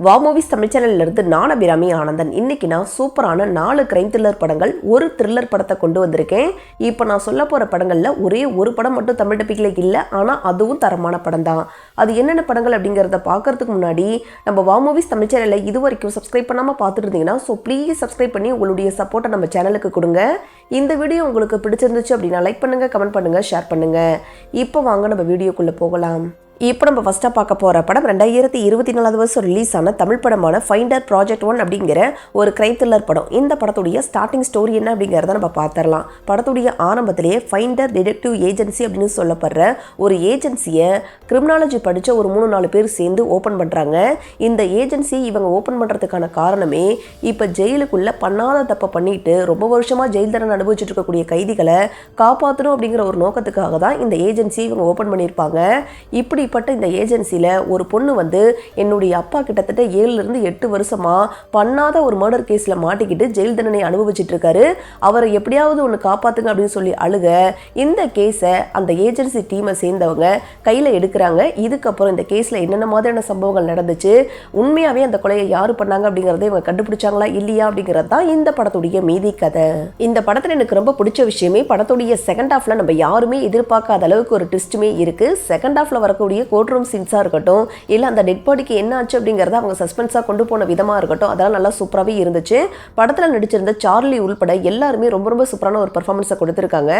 வா மூவிஸ் தமிழ் சேனல்ல இருந்து நான் அபிராமி ஆனந்தன். இன்னைக்கு நான் சூப்பரான 4 கிரைம் த்ரில்லர் படங்கள், ஒரு த்ரில்லர் படத்தை கொண்டு வந்திருக்கேன். இப்போ நான் சொல்ல போற படங்கள்ல ஒரே ஒரு படம் மட்டும் தமிழ் டப்பிங்ல இல்லை, ஆனால் அதுவும் தரமான படம் தான். அது என்னென்ன படங்கள் அப்படிங்கிறத பார்க்கறதுக்கு முன்னாடி நம்ம வா மூவிஸ் தமிழ் சேனலை இது வரைக்கும் சப்ஸ்கிரைப் பண்ணாமல் பார்த்துட்டு இருந்தீங்கன்னா ப்ளீஸ் சப்ஸ்கிரைப் பண்ணி உங்களுடைய சப்போர்ட்டை நம்ம சேனலுக்கு கொடுங்க. இந்த வீடியோ உங்களுக்கு பிடிச்சிருந்துச்சு அப்படின்னா லைக் பண்ணுங்க, கமெண்ட் பண்ணுங்க, ஷேர் பண்ணுங்க. இப்போ வாங்க நம்ம வீடியோக்குள்ள போகலாம். இப்போ நம்ம ஃபஸ்ட்டாக பார்க்க போகிற படம் 2024 வருஷம் ரிலீஸ் ஆன தமிழ் படமான ஃபைண்டர் ப்ராஜெக்ட் 1 அப்படிங்கிற ஒரு கிரைம் த்ரில்லர் படம். இந்த படத்துடைய ஸ்டார்டிங் ஸ்டோரி என்ன அப்படிங்கிறத நம்ம பார்த்துடலாம். படத்துடைய ஆரம்பத்திலேயே ஃபைண்டர் டிடெக்டிவ் ஏஜென்சி அப்படின்னு சொல்லப்படுற ஒரு ஏஜென்சியை கிரிமினாலஜி படித்த ஒரு 3-4 பேர் சேர்ந்து ஓப்பன் பண்ணுறாங்க. இந்த ஏஜென்சி இவங்க ஓப்பன் பண்ணுறதுக்கான காரணமே இப்போ ஜெயிலுக்குள்ளே பண்ணாத தப்பை பண்ணிட்டு ரொம்ப வருஷமாக ஜெயில் தண்டனை அனுபவிச்சுட்டு இருக்கக்கூடிய கைதிகளை காப்பாற்றணும் அப்படிங்கிற ஒரு நோக்கத்துக்காக தான் இந்த ஏஜென்சி இவங்க ஓப்பன் பண்ணியிருப்பாங்க. இப்படிப்பட்ட இந்த ஏஜென்சியில் ஒரு பொண்ணு வந்து என்னுடைய அப்பா கிட்டத்தட்ட 7-8 வருஷமாக பண்ணாத ஒரு மர்டர் கேஸில் மாட்டிக்கிட்டு ஜெயில் தண்டனை அனுபவிச்சுட்டு இருக்காரு, அவரை எப்படியாவது ஒன்று காப்பாற்றுங்க அப்படின்னு சொல்லி அழுக இந்த கேஸை அந்த ஏஜென்சி டீமை சேர்ந்தவங்க கையில் எடுக்கிறாங்க. இதுக்கப்புறம் இந்த கேஸில் என்னென்ன மாதிரியான சம்பவங்கள் நடந்துச்சு, உண்மையாகவே அந்த கொலையை யார் பண்ணாங்க அப்படிங்கிறத இவங்க கண்டுபிடிச்சாங்களா இல்லையா அப்படிங்கிறது தான் இந்த படத்துடைய மீதி கதை. இந்த படத்தில் எனக்கு ரொம்ப பிடிச்ச விஷயமே படத்துடைய செகண்ட் ஹாஃபில் நம்ம யாருமே எதிர்பார்க்காத அளவுக்கு ஒரு ட்விஸ்ட்டுமே இருக்குது. செகண்ட் ஹாஃபில் வரக்கூடிய கோர்ட் ரூம் சீன்ஸாக இருக்கட்டும், இல்லை அந்த டெட் பாடிக்கு என்ன ஆச்சு அப்படிங்கிறத அவங்க சஸ்பென்ஸாக கொண்டு போன விதமாக இருக்கட்டும், அதெல்லாம் நல்லா சூப்பராகவே இருந்துச்சு. படத்தில் நடிச்சிருந்த சார்லி உள்பட எல்லாருமே ரொம்ப சூப்பரான ஒரு பர்ஃபார்மன்ஸை கொடுத்துருக்காங்க.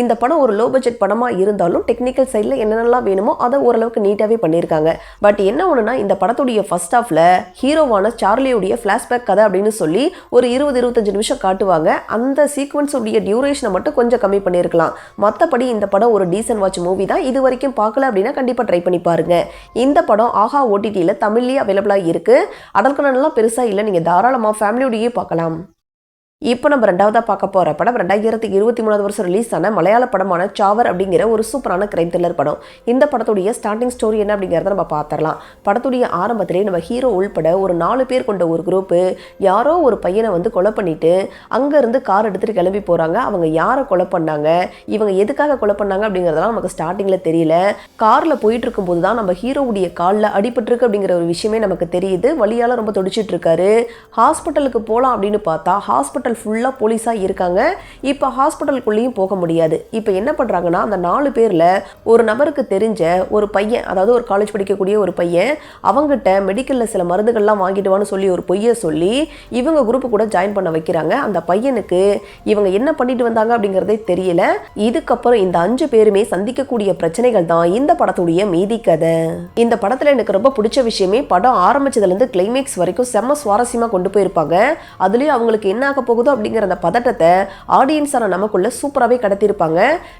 இந்த படம் ஒரு லோ பட்ஜெட் படமாக இருந்தாலும் டெக்னிக்கல் சைடில் என்னென்னலாம் வேணுமோ அதை ஓரளவுக்கு நீட்டாகவே பண்ணியிருக்காங்க. பட் என்ன ஒன்றுனா, இந்த படத்துடைய ஃபர்ஸ்ட் ஹாஃபில் ஹீரோவான சார்லியுடைய ஃப்ளாஷ்பேக் கதை அப்படின்னு சொல்லி ஒரு 20-25 நிமிஷம் காட்டுவாங்க. அந்த சீக்வன்ஸ் உடைய டியூரேஷனை மட்டும் கொஞ்சம் கம்மி பண்ணியிருக்கலாம். மற்றபடி இந்த படம் ஒரு டீசன்ட் வாட்ச் மூவி தான். இது வரைக்கும் பார்க்கல அப்படின்னா கண்டிப்பாக ட்ரை பண்ணி பாருங்க. இந்த படம் ஆஹா ஓடிடியில் தமிழ்லேயே அவைலபிளாக இருக்கு. அடல்கனெல்லாம் பெருசாக இல்லை, நீங்கள் தாராளமாக ஃபேமிலியோடையே பார்க்கலாம். இப்போ நம்ம ரெண்டாவதாக பார்க்க போகிற படம் 2023 வருஷம் ரிலீஸ் ஆன மலையாள படமான சாவர் அப்படிங்கிற ஒரு சூப்பரான கிரைம் த்ரில்லர் படம். இந்த படத்துடைய ஸ்டார்டிங் ஸ்டோரி என்ன அப்படிங்கிறத நம்ம பார்த்துடலாம். படத்துடைய ஆரம்பத்திலே நம்ம ஹீரோ உள்பட ஒரு 4 பேர் கொண்ட ஒரு குரூப்பு யாரோ ஒரு பையனை வந்து கொலை பண்ணிட்டு அங்கேருந்து கார் எடுத்துகிட்டு கிளம்பி போகிறாங்க. அவங்க யாரை கொலை பண்ணாங்க, இவங்க எதுக்காக கொலை பண்ணாங்க அப்படிங்கிறதெல்லாம் நமக்கு ஸ்டார்டிங்கில் தெரியல. காரில் போயிட்டு இருக்கும்போது தான் நம்ம ஹீரோவுடைய காலில் அடிபட்டிருக்கு அப்படிங்கிற ஒரு விஷயமே நமக்கு தெரியுது. வலியால் ரொம்ப துடிச்சிட்டு இருக்காரு. ஹாஸ்பிட்டலுக்கு போகலாம் அப்படின்னு பார்த்தா ஹாஸ்பிட்டல் ஃபுல்லாக போலீஸாக இருக்காங்க. இப்போ ஹாஸ்பிட்டலுக்குள்ளேயும் போக முடியாது. இப்போ என்ன பண்ணுறாங்கன்னா, அந்த 4 பேரில் ஒரு நபருக்கு தெரிஞ்ச ஒரு பையன், அதாவது ஒரு காலேஜ் படிக்கக்கூடிய ஒரு பையன், அவங்ககிட்ட மெடிக்கலில் சில மருந்துகள்லாம் வாங்கிடுவான்னு சொல்லி ஒரு பொய்யை சொல்லி இவங்க குரூப்பு கூட ஜாயின் பண்ண வைக்கிறாங்க. அந்த பையனுக்கு இவங்க என்ன பண்ணிட்டு வந்தாங்க அப்படிங்கிறதே தெரியல. இதுக்கப்புறம் இந்த 5 பேருமே சந்திக்கக்கூடிய பிரச்சனைகள் தான் இந்த படத்துடைய மீதி கதை. இந்த படத்தில் எனக்கு ரொம்ப பிடிச்ச விஷயமே படம் ஆரம்பிச்சதுலேருந்து கிளைமேக்ஸ் வரைக்கும் செம்ம சுவாரஸ்யமாக கொண்டு போயிருப்பாங்க. அதுலேயும் அவங்களுக்கு என்ன ஆக போகுது அப்படிங்கிற அந்த பதட்டத்தை ஆடியன்ஸான நமக்குள்ள சூப்பராகவே கடத்திருப்பாங்க.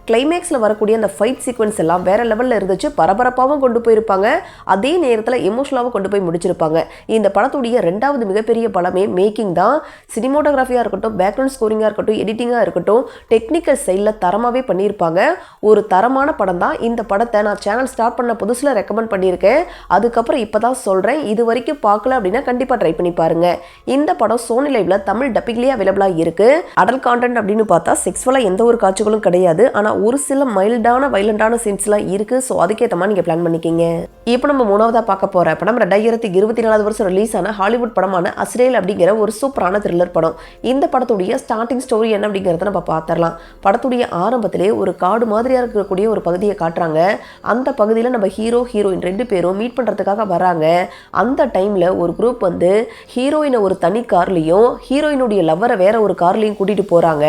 கிளைமேக்ஸில் வரக்கூடிய அந்த ஃபைட் சீக்வன்ஸ் எல்லாம் வேற லெவலில் இருந்துச்சு. பரபரப்பாகவும் கொண்டு போயிருப்பாங்க, அதே நேரத்தில் எமோஷனலாகவும் கொண்டு போய் முடிச்சிருப்பாங்க. இந்த படத்துடைய 2வது மிகப்பெரிய பலமே மேக்கிங் தான். சினிமோட்டோகிராஃபியாக இருக்கட்டும், பேக்ரவுண்ட் ஸ்கோரிங்காக இருக்கட்டும், எடிட்டிங்காக இருக்கட்டும், டெக்னிக்கல் சைடில் தரமாகவே பண்ணியிருப்பாங்க. ஒரு தரமான படம் தான். இந்த படத்தை நான் சேனல் ஸ்டார்ட் பண்ண புதுசில் ரெக்கமெண்ட் பண்ணியிருக்கேன். அதுக்கப்புறம் இப்போ தான் சொல்கிறேன், இது வரைக்கும் பார்க்கல அப்படின்னா கண்டிப்பாக ட்ரை பண்ணி பாருங்க. இந்த படம் சோனி லைவ்ல தமிழ் டப்பிங்லேயே அவைலபிளாக இருக்கு. அடல்ட் கான்டென்ட் அப்படின்னு பார்த்தா செக்ஸ்வலாக எந்த ஒரு காட்சிகளும் கிடையாது, ஆனால் ஒரு சில மைல்டான வைலண்டான சீன்ஸ்லாம் இருக்கு. ஸோ அதுக்கேற்ற மாதிரி நீங்கள் பிளான் பண்ணிக்கிங்க. இப்போ நம்ம 3வதாக பார்க்க போகிற படம் 2024 வருஷம் ரிலீஸ் ஆன ஹாலிவுட் படமான அஸ்ரேல் அப்படிங்கிற ஒரு சூப்பரான த்ரில்லர் படம். இந்த படத்துடைய ஸ்டார்டிங் ஸ்டோரி என்ன அப்படிங்கிறத நம்ம பார்த்துடலாம். படத்துடைய ஆரம்பத்திலே ஒரு காடு மாதிரியாக இருக்கக்கூடிய ஒரு பகுதியை காட்டுறாங்க. அந்த பகுதியில் நம்ம ஹீரோயின் 2 பேரும் மீட் பண்ணுறதுக்காக வராங்க. அந்த டைமில் ஒரு குரூப் வந்து ஹீரோயினை ஒரு தனி கார்லையும் ஹீரோயினுடைய லவ்வரை வேற ஒரு கார்லையும் கூட்டிகிட்டு போகிறாங்க.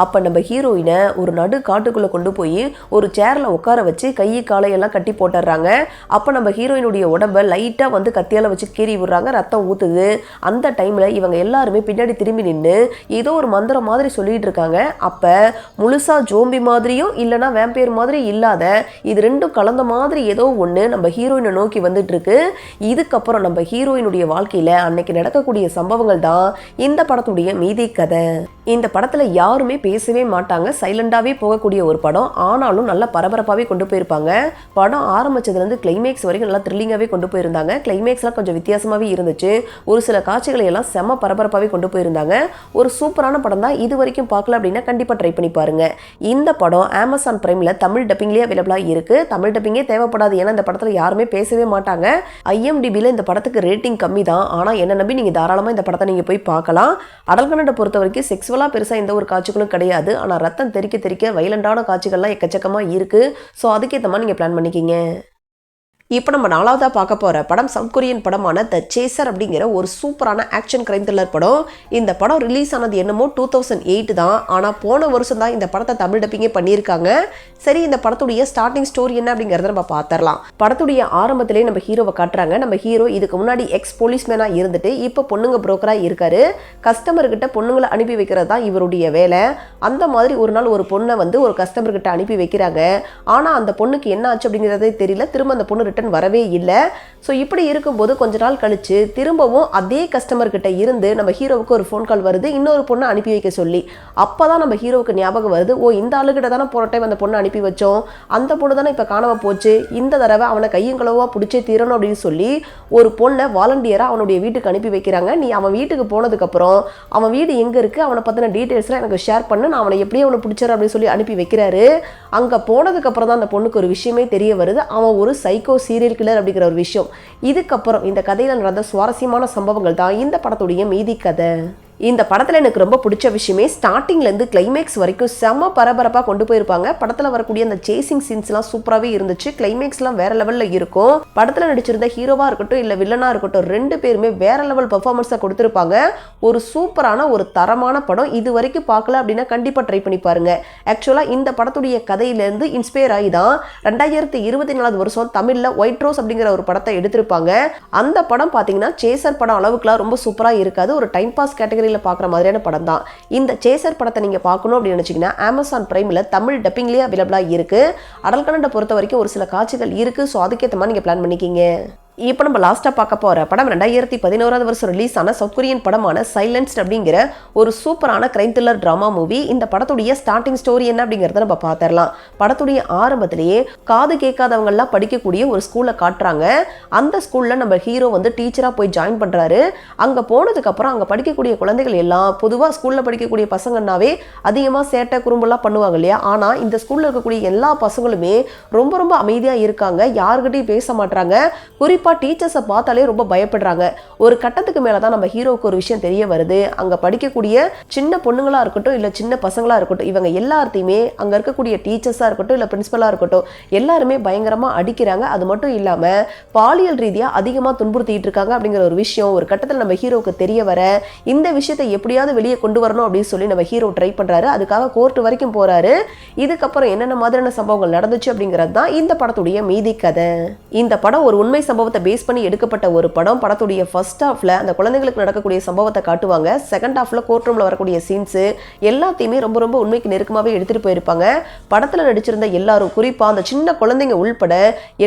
அப்போ நம்ம ஹீரோயினை ஒரு நடு காட்டுக்குள்ளே கொண்டு போய் ஒரு சேரில் உட்கார வச்சு கை காலையெல்லாம் கட்டி போட்டுடுறாங்க. அப்போ நம்ம ஹீரோயினுடைய உடம்பை லைட்டாக வந்து கத்தியால் வச்சு கீறி விடுறாங்க, ரத்தம் ஊற்றுது. அந்த டைமில் இவங்க எல்லாருமே பின்னாடி திரும்பி நின்று ஏதோ ஒரு மந்திரம் மாதிரி சொல்லிட்டு இருக்காங்க. அப்போ முழுசாக ஜோம்பி மாதிரியும் இல்லைனா வேம்பயர் மாதிரி இல்லாத இது 2ம் கலந்த மாதிரி ஏதோ ஒன்று நம்ம ஹீரோயினை நோக்கி வந்துட்டு இருக்கு. இதுக்கப்புறம் நம்ம ஹீரோயினுடைய வாழ்க்கையில் அன்னைக்கு நடக்கக்கூடிய சம்பவங்கள் தான் இந்த படத்துடைய மீதி கதை. இந்த படத்துல யாருமே பேசவே மாட்டாங்க, சைலண்டாவே போகக்கூடிய ஒரு படம். ஆனாலும் நல்லா பரபரப்பாவே கொண்டு போயிருப்பாங்க. படம் ஆரம்பிச்சதுல இருந்து கிளைமேக்ஸ் வரைக்கும் நல்லா த்ரில்லிங்காவே கொண்டு போயிருந்தாங்க. கிளைமேக்ஸ்லாம் கொஞ்சம் வித்தியாசமாவே இருந்துச்சு. ஒரு சில காட்சிகளை எல்லாம் செம பரபரப்பாவே கொண்டு போயிருந்தாங்க. ஒரு சூப்பரான படம் தான். இது வரைக்கும் பார்க்கல அப்படின்னா கண்டிப்பா ட்ரை பண்ணி பாருங்க. இந்த படம் அமேசான் பிரைம்ல தமிழ் டப்பிங்லயே அவைலபிளா இருக்கு. தமிழ் டப்பிங்கே தேவைப்படாது, ஏன்னா இந்த படத்துல யாருமே பேசவே மாட்டாங்க. IMDbல இந்த படத்துக்கு ரேட்டிங் கம்மி தான். ஆனா என்ன நம்பி நீங்க தாராளமா இந்த படத்தை நீங்க போய் பார்க்கலாம். அடல்கனடை பொறுத்த வரைக்கும் செக்ஸுவலா பெருசா எந்த ஒரு காட்சிகளும் கிடையாது. ஆனா ரத்தம் தெறிக்க தெறிக்க வைலண்டான காட்சிகள்லாம் எக்கச்சக்கமா இருக்கு. ஸோ அதுக்கேற்ற மாதிரி நீங்க பிளான் பண்ணிக்கிங்க. இப்போ நம்ம நாலாவதாக பார்க்க போகிற படம் சவுத் கொரியன் படமான த சேசர் அப்படிங்கிற ஒரு சூப்பரான ஆக்ஷன் கிரைம் த்ரில்லர் படம். இந்த படம் ரிலீஸ் ஆனது என்னமோ 2008 தான். ஆனால் போன வருஷம் தான் இந்த படத்தை தமிழ் டப்பிங்கே பண்ணியிருக்காங்க. சரி, இந்த படத்துடைய ஸ்டார்டிங் ஸ்டோரி என்ன அப்படிங்கிறத நம்ம பார்த்துடலாம். படத்துடைய ஆரம்பத்திலே நம்ம ஹீரோவை காட்டுறாங்க. நம்ம ஹீரோ இதுக்கு முன்னாடி எக்ஸ் போலீஸ்மேனாக இருந்துட்டு இப்போ பொண்ணுங்க புரோக்கராக இருக்காரு. கஸ்டமர்கிட்ட பொண்ணுங்களை அனுப்பி வைக்கிறது தான் இவருடைய வேலை. அந்த மாதிரி ஒரு நாள் ஒரு பொண்ணை வந்து ஒரு கஸ்டமர்கிட்ட அனுப்பி வைக்கிறாங்க. ஆனால் அந்த பொண்ணுக்கு என்ன ஆச்சு அப்படிங்கிறதே தெரியல. திரும்ப அந்த பொண்ணு வரவே இல்லை. ஸோ இப்படி இருக்கும்போது கொஞ்ச நாள் கழிச்சு திரும்பவும் அதே கஸ்டமர் கிட்ட இருந்து நம்ம ஹீரோவுக்கு ஒரு ஃபோன் கால் வருது, இன்னொரு பொண்ணை அனுப்பி வைக்க சொல்லி. அப்பதான் நம்ம ஹீரோவுக்கு ஞாபகம் வருது, ஓ இந்த ஆளுகிட்ட தானே போன டைம் அந்த பொண்ணை அனுப்பி வச்சோம், அந்த பொண்ணு தானே இப்போ காணாம போச்சு, இந்த தடவை அவனை கையும் களவா பிடிச்சே தீரணும் அப்படின்னு சொல்லி ஒரு பொண்ணை வாலண்டியரா அவனுடைய வீட்டுக்கு அனுப்பி வைக்கிறாங்க. நீ அவன் வீட்டுக்கு போனதுக்கு அப்புறம் அவன் வீடு எங்க இருக்கு, அவனை பத்தின டீடைல்ஸ்லாம் எனக்கு ஷேர் பண்ணு, நான் அவனை எப்படியே அவனை பிடிச்சாரு அப்படின்னு சொல்லி அனுப்பி வைக்கிறாரு. அங்க போனதுக்கு அப்புறம் தான் அந்த பொண்ணுக்கு ஒரு விஷயமே தெரிய வருது, அவன் ஒரு சைக்கோ சீரியல் கில்லர் அப்படிங்கிற ஒரு விஷயம். இதுக்கப்புறம் இந்த கதையில நடந்த சுவாரஸ்யமான சம்பவங்கள் தான் இந்த படத்துடைய மீதி கதை. இந்த படத்தில் எனக்கு ரொம்ப பிடிச்ச விஷயமே ஸ்டார்டிங்லேருந்து கிளைமேக்ஸ் வரைக்கும் செம்ம பரபரப்பாக கொண்டு போயிருப்பாங்க. படத்தில் வரக்கூடிய அந்த சேசிங் சீன்ஸ்லாம் சூப்பராகவே இருந்துச்சு. கிளைமேக்ஸ்லாம் வேற லெவலில் இருக்கும். படத்தில் நடிச்சிருந்த ஹீரோவாக இருக்கட்டும் இல்லை வில்லனாக இருக்கட்டும், ரெண்டு பேருமே வேற லெவல் பர்ஃபார்மன்ஸை கொடுத்துருப்பாங்க. ஒரு சூப்பரான ஒரு தரமான படம். இது வரைக்கும் பார்க்கல அப்படின்னா கண்டிப்பாக ட்ரை பண்ணி பாருங்க. ஆக்சுவலாக இந்த படத்துடைய கதையிலேருந்து இன்ஸ்பயர் ஆகி தான் 2024 வருஷம் தமிழில் ஒயிட் ரோஸ் அப்படிங்கிற ஒரு படத்தை எடுத்திருப்பாங்க. அந்த படம் பார்த்தீங்கன்னா சேசர் படம் அளவுக்குலாம் ரொம்ப சூப்பராக இருக்காது. ஒரு டைம் பாஸ் கேட்டகரி பார்க்குற மாதிரியான படம் தான். இந்த சேசர் படத்தை நீங்க பார்க்கணும் அப்படின்னு நினைச்சீங்கன்னா அமேசான் பிரைம்ல தமிழ் டப்பிங்லயே அவைலபிளா இருக்கு. அடல்கனடை பொறுத்த வரைக்கும் ஒரு சில காட்சிகள் இருக்கு. ஸோ அதுக்கேற்ற மாதிரி நீங்க பிளான் பண்ணிக்கிங்க. இப்போ நம்ம லாஸ்ட்டாக பார்க்க போகிற படம் 2011 வருஷம் ரிலீஸ் ஆன சவுத் கொரியன் படமான சைலன்ஸ்ட் அப்படிங்கிற ஒரு சூப்பரான கிரைம் த்ரில்லர் ட்ராமா மூவி. இந்த படத்துடைய ஸ்டார்டிங் ஸ்டோரி என்ன அப்படிங்கிறத நம்ம பார்த்துடலாம். படத்துடைய ஆரம்பத்திலேயே காது கேட்காதவங்கலாம் படிக்கக்கூடிய ஒரு ஸ்கூலை காட்டுறாங்க. அந்த ஸ்கூலில் நம்ம ஹீரோ வந்து டீச்சராக போய் ஜாயின் பண்ணுறாரு. அங்கே போனதுக்கப்புறம் அங்கே படிக்கக்கூடிய குழந்தைகள் எல்லாம் பொதுவாக ஸ்கூலில் படிக்கக்கூடிய பசங்கன்னாவே அதிகமாக சேட்டை குறும்பெல்லாம் பண்ணுவாங்க இல்லையா. ஆனால் இந்த ஸ்கூலில் இருக்கக்கூடிய எல்லா பசங்களுமே ரொம்ப ரொம்ப அமைதியாக இருக்காங்க. யாருக்கிட்டையும் பேச மாட்டாங்க. குறிப்பாக டீச்சர்ஸை பார்த்தாலே ரொம்ப பயப்படுறாங்க. ஒரு கட்டத்துக்கு மேலே தான் நம்ம ஹீரோவுக்கு ஒரு விஷயம் தெரிய வருது. அங்கே படிக்கக்கூடிய சின்ன பொண்ணுங்களா இருக்கட்டும் இல்லை சின்ன பசங்களா இருக்கட்டும், இவங்க எல்லாத்தையுமே அங்கே இருக்கக்கூடிய டீச்சர்ஸாக இருக்கட்டும் இல்லை பிரின்சிபலாக இருக்கட்டும், எல்லாருமே பயங்கரமாக அடிக்கிறாங்க. அது மட்டும் இல்லாமல் பாலியல் ரீதியாக அதிகமாக துன்புறுத்திட்டு இருக்காங்க அப்படிங்கிற ஒரு விஷயம் ஒரு கட்டத்தில் நம்ம ஹீரோவுக்கு தெரிய வர, இந்த விஷயத்தை எப்படியாவது வெளியே கொண்டு வரணும் அப்படின்னு சொல்லி நம்ம ஹீரோ ட்ரை பண்ணுறாரு. அதுக்காக கோர்ட் வரைக்கும் போறாரு. இதுக்கப்புறம் என்னென்ன மாதிரியான சம்பவங்கள் நடந்துச்சு அப்படிங்கிறது தான் இந்த படத்துடைய மீதி கதை. இந்த படம் ஒரு உண்மை சம்பவத்தை பேஸ் பண்ணி எடுக்கப்பட்ட ஒரு படம். படத்துடைய ஃபர்ஸ்ட் ஹாஃப்ல அந்த குழந்தைகளுக்கு நடக்கக்கூடிய சம்பவத்தை காட்டுவாங்க. செகண்ட் ஹாஃப்ல கோர்ட் ரூம்ல வரக்கூடிய சீன்ஸ் எல்லாத்தையுமே ரொம்ப ரொம்ப உண்மைக்கு நெருக்கமாவே எடுத்துட்டு போயிருப்பாங்க. படத்துல நடிச்சிருந்த எல்லாரும், குறிப்பா அந்த சின்ன குழந்தைங்க உள்பட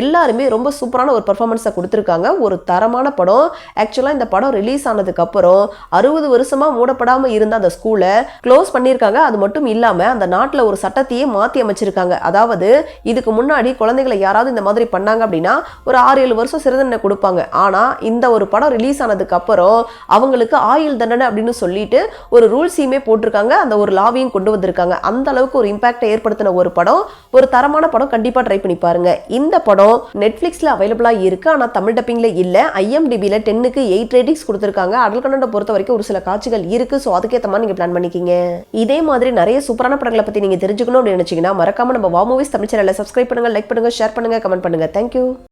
எல்லாருமே ரொம்ப சூப்பரான ஒரு பெர்ஃபார்மன்ஸை கொடுத்துருக்காங்க. ஒரு தரமான படம். ஆக்சுவலா இந்த படம் ரிலீஸ் ஆனதுக்கு அப்புறம் 60 வருஷமா மூடப்படாம இருந்த அந்த ஸ்கூலை க்ளோஸ் பண்ணியிருக்காங்க. அது மட்டும் இல்லாம அந்த நாட்டில் ஒரு சட்டத்தையே மாற்றி அமைச்சிருக்காங்க. அதாவது இதுக்கு முன்னாடி குழந்தைகளை யாராவது இந்த மாதிரி பண்ணாங்க அப்படின்னா ஒரு 6-7 வருஷம் சிறை தண்டனை கொடுப்பாங்க. ஆனா இந்த ஒரு படம் ரிலீஸ் ஆனதுக்கு அப்புறம் அவங்களுக்கு ஆயுள் தண்டனை அப்படின்னு சொல்லிட்டு ஒரு ரூல்ஸையுமே போட்டிருக்காங்க. அந்த ஒரு லாவையும் கொண்டு வந்திருக்காங்க. அந்த அளவுக்கு ஒரு இம்பாக்டை ஏற்படுத்தின ஒரு படம். ஒரு தரமான படம். கண்டிப்பா ட்ரை பண்ணி பாருங்க. இந்த படம் நெட்ஃபிளிக்ஸ்ல அவைலபிளா இருக்கு. ஆனா தமிழ் டப்பிங்ல இல்ல. IMDbல 10க்கு 8 ரேட்டிங்ஸ் கொடுத்திருக்காங்க. அடல்கனடை பொறுத்த வரைக்கும் ஒரு சில காட்சிகள் இருக்கு. ஸோ அதுக்கேற்ற மாதிரி நீங்க பிளான் பண்ணிக்கிங்க. இதே மாதிரி நிறைய சூப்பரான படங்களை பத்தி நீங்க தெரிஞ்சுக்கணும் அப்படின்னு நினைச்சீங்கன்னா மறக்காம நம்ம வா மூவிஸ் தமிழ் சேனலை சப்ஸ்கிரைப் பண்ணுங்க, லைக் பண்ணுங்க, ஷேர் பண்ணுங்க, கமெண்ட் பண்ணுங்க. தேங்க்யூ.